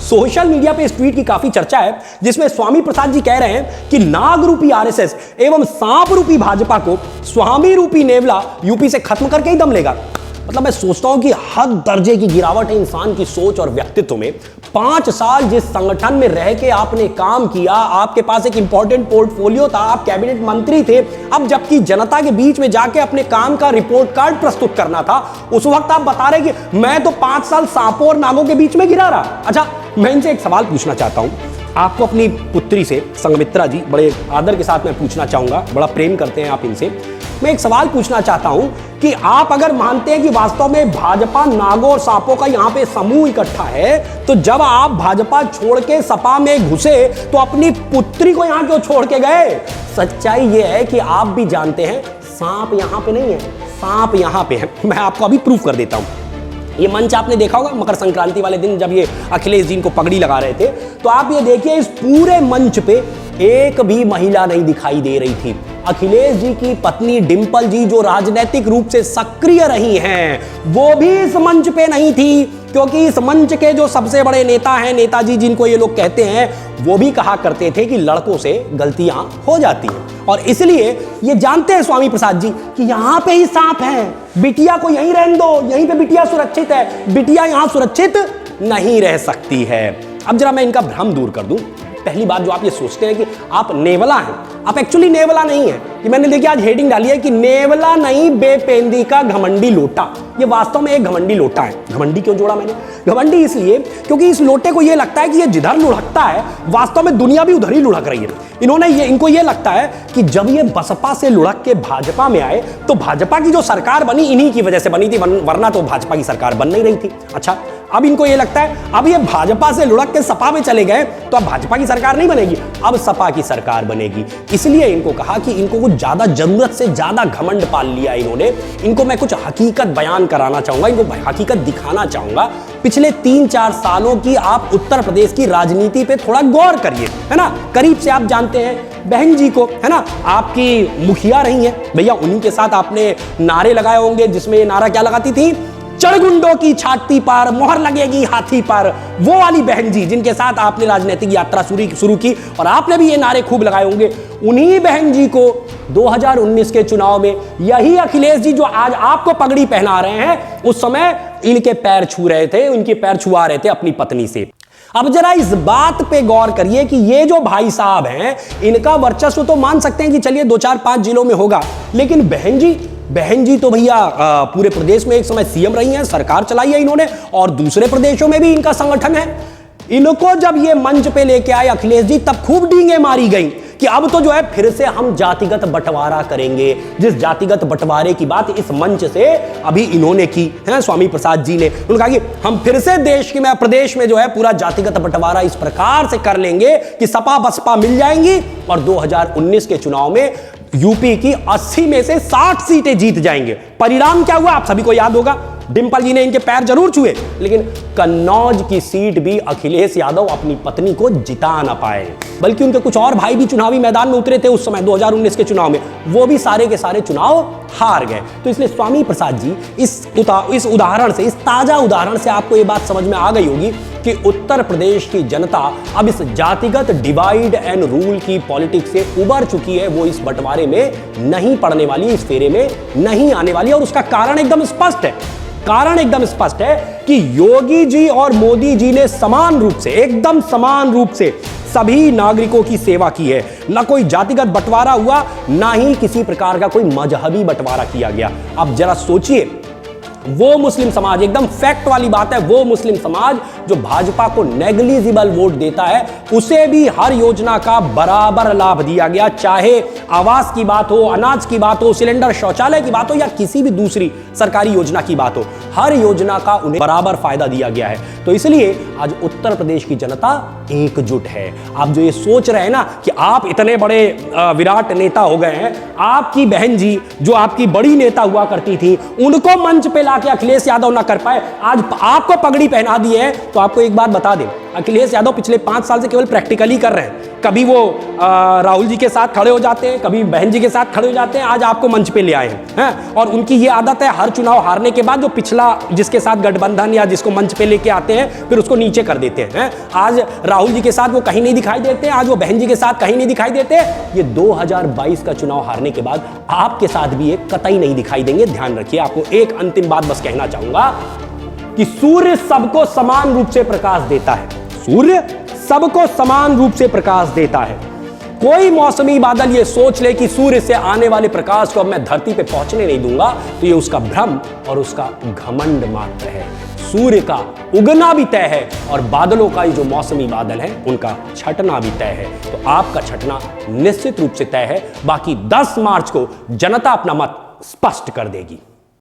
Social media पे इस tweet की काफी चर्चा है, जिसमें स्वामी प्रसाद जी कह रहे हैं कि नाग रूपी आरएसएस एवं सांप रूपी भाजपा को स्वामी रूपी नेवला यूपी से खत्म करके ही दम लेगा। मतलब मैं सोचता हूं कि हद दर्जे की गिरावट है इंसान की सोच और व्यक्तित्व में। 5 साल जिस संगठन में रह के आपने काम किया, आपके पास एक इंपॉर्टेंट पोर्टफोलियो था, आप कैबिनेट मंत्री थे, अब जबकि जनता के बीच में जाके अपने काम का रिपोर्ट कार्ड प्रस्तुत करना था, उस वक्त आप बता रहे कि मैं तो 5 साल सांपों और नागों के बीच में गिरा रहा। अच्छा, मैं इनसे एक सवाल पूछना चाहता हूं, आपको अपनी पुत्री से, संघमित्रा जी, बड़े आदर के साथ मैं पूछना चाहूंगा, बड़ा प्रेम करते हैं आप इनसे, मैं एक सवाल पूछना चाहता हूं कि आप अगर मानते हैं कि वास्तव में भाजपा नागों और सांपों का यहां पे समूह इकट्ठा है, तो जब आप भाजपा छोड़ के सपा में घुसे तो अपनी पुत्री को यहां क्यों छोड़ के गए? सच्चाई यह है कि आप भी जानते हैं सांप यहां पे नहीं है, सांप यहां पे है। मैं आपको अभी प्रूफ कर देता हूं। ये मंच आपने देखा होगा मकर संक्रांति वाले दिन जब ये अखिलेश जी को पगड़ी लगा रहे थे, तो आप ये देखिए इस पूरे मंच पे एक भी महिला नहीं दिखाई दे रही थी। अखिलेश जी की पत्नी डिंपल जी, जो राजनीतिक रूप से सक्रिय रही हैं, वो भी इस मंच पे नहीं थी, क्योंकि इस मंच के जो सबसे बड़े नेता हैं, नेताजी जिनको ये लोग कहते हैं, वो भी कहा करते थे कि लड़कों से गलतियां हो जाती हैं, और इसलिए ये जानते हैं स्वामी प्रसाद जी कि यहां पे ही सांप है, बिटिया को यहीं रहने दो, यहीं पे बिटिया सुरक्षित है, बिटिया यहां सुरक्षित नहीं रह सकती है। अब जरा मैं इनका भ्रम दूर कर दूं। पहली बात, जो आप ये सोचते हैं कि आप नेवला हैं, आप एक्चुअली नेवला नहीं है। कि मैंने देखिए आज हेडिंग डाली है कि नेवला नहीं बेपेंदी का घमंडी लोटा। ये वास्तव में एक घमंडी लोटा है। घमंडी क्यों जोड़ा मैंने? घमंडी इसलिए क्योंकि इस लोटे को ये लगता है कि ये जिधर लुढ़कता है, वास्तव में दुनिया भी उधर ही लुढ़क रही है। इनको ये लगता है कि जब ये बसपा से लुढ़क के भाजपा में आए, तो भाजपा की जो सरकार बनी इन्हीं की वजह से बनी थी, वरना तो भाजपा की सरकार बन नहीं रही थी। अच्छा, अब इनको ये लगता है अब ये भाजपा से लुढ़क के सपा में चले गए तो अब भाजपा की सरकार नहीं बनेगी, अब सपा की सरकार बनेगी। इसलिए इनको कहा कि इनको कुछ ज्यादा जरूरत से ज्यादा घमंड पाल लिया इन्होंने। इनको मैं कुछ हकीकत बयान कराना चाहूंगा, इनको हकीकत दिखाना चाहूंगा। पिछले 3-4 सालों की आप उत्तर प्रदेश की राजनीति पे थोड़ा गौर करिए, है ना। करीब से आप जानते हैं बहन जी को, है ना, आपकी मुखिया रही है भैया, उन्हीं के साथ आपने नारे लगाए होंगे, जिसमें ये नारा क्या लगाती थी? चढ़गुंडों की छाती पर मोहर लगेगी हाथी पर। वो वाली बहन जी जिनके साथ आपने राजनीतिक यात्रा शुरू की और आपने भी ये नारे खूब लगाए होंगे, उन्हीं बहन जी को 2019 के चुनाव में यही अखिलेश जी जो आज आपको पगड़ी पहना रहे हैं, उस समय इनके पैर छू रहे थे, उनके पैर छुआ रहे थे अपनी पत्नी से। अब जरा इस बात पे गौर करिए कि ये जो भाई साहब हैं, इनका वर्चस्व तो मान सकते हैं कि चलिए 2-4-5 जिलों में होगा, लेकिन बहन जी तो भैया पूरे प्रदेश में एक समय सीएम रही हैं, सरकार चलाई है इन्होंने, और दूसरे प्रदेशों में भी इनका संगठन है। इनको जब ये मंच पे लेके आए अखिलेश जी, तब खूब डींगे मारी गई कि अब तो जो है फिर से हम जातिगत बंटवारा करेंगे। जिस जातिगत बंटवारे की बात इस मंच से अभी इन्होंने की है, स्वामी प्रसाद जी ने, उन्होंने कहा कि हम फिर से प्रदेश में जो है पूरा जातिगत बंटवारा इस प्रकार से कर लेंगे कि सपा बसपा मिल जाएंगी और 2019 के चुनाव में यूपी की 80 में से 60 सीटें जीत जाएंगे। परिणाम क्या हुआ आप सभी को याद होगा, डिंपल जी ने इनके पैर जरूर छुए, लेकिन कन्नौज की सीट भी अखिलेश यादव अपनी पत्नी को जिता ना पाए, बल्कि उनके कुछ और भाई भी चुनावी मैदान में उतरे थे उस समय 2019 के चुनाव में, वो भी सारे के सारे चुनाव हार गए। तो इसलिए स्वामी प्रसाद जी इस उदाहरण से, इस ताजा उदाहरण से आपको ये बात समझ में आ गई होगी कि उत्तर प्रदेश की जनता अब इस जातिगत डिवाइड एंड रूल की पॉलिटिक्स से उबर चुकी है। वो इस बंटवारे में नहीं पड़ने वाली, इस फेरे में नहीं आने वाली, और उसका कारण एकदम स्पष्ट है। कारण एकदम स्पष्ट है कि योगी जी और मोदी जी ने समान रूप से, एकदम समान रूप से सभी नागरिकों की सेवा की है। ना कोई जातिगत बंटवारा हुआ, ना ही किसी प्रकार का कोई मजहबी बंटवारा किया गया। अब जरा सोचिए, वो मुस्लिम समाज, एकदम फैक्ट वाली बात है, वो मुस्लिम समाज जो भाजपा को नेग्लिजिबल वोट देता है, उसे भी हर योजना का बराबर लाभ दिया गया। चाहे आवास की बात हो, अनाज की बात हो, सिलेंडर शौचालय की बात हो, या किसी भी दूसरी सरकारी योजना की बात हो, हर योजना का उन्हें बराबर फायदा दिया गया है। तो इसलिए आज उत्तर प्रदेश की जनता एकजुट है। आप जो ये सोच रहे हैं ना कि आप इतने बड़े विराट नेता हो गए हैं, आपकी बहन जी जो आपकी बड़ी नेता हुआ करती थी, उनको मंच पे लाके अखिलेश यादव ना कर पाए, आज आपको पगड़ी पहना दी है, तो आपको एक बात बता दें, अखिलेश यादव पिछले 5 साल से केवल प्रैक्टिकली कर रहे हैं। कभी वो राहुल जी के साथ खड़े हो जाते हैं, कभी बहन जी के साथ खड़े हो जाते हैं, आज आपको मंच पे ले आए हैं। और उनकी ये आदत है, हर चुनाव हारने के बाद जो पिछला जिसके साथ गठबंधन या जिसको मंच पे लेके आते हैं फिर उसको नीचे कर देते हैं। आज राहुल जी के साथ वो कहीं नहीं दिखाई देते, आज वो बहन जी के साथ कहीं नहीं दिखाई देते। ये 2022 का चुनाव हारने के बाद आपके साथ भी ये कतई नहीं दिखाई देंगे। ध्यान रखिए। आपको एक अंतिम बात बस कहना चाहूंगा कि सूर्य सबको समान रूप से प्रकाश देता है। सूर्य सबको समान रूप से प्रकाश देता है। कोई मौसमी बादल ये सोच ले कि सूर्य से आने वाले प्रकाश को अब मैं धरती पे पहुंचने नहीं दूंगा, तो ये उसका भ्रम और उसका घमंड मात्र है। सूर्य का उगना भी तय है और बादलों का ये जो मौसमी बादल है उनका छटना भी तय है। तो आपका छटना निश्चित रूप से तय है। बाकी 10 मार्च को जनता अपना मत स्पष्ट कर देगी।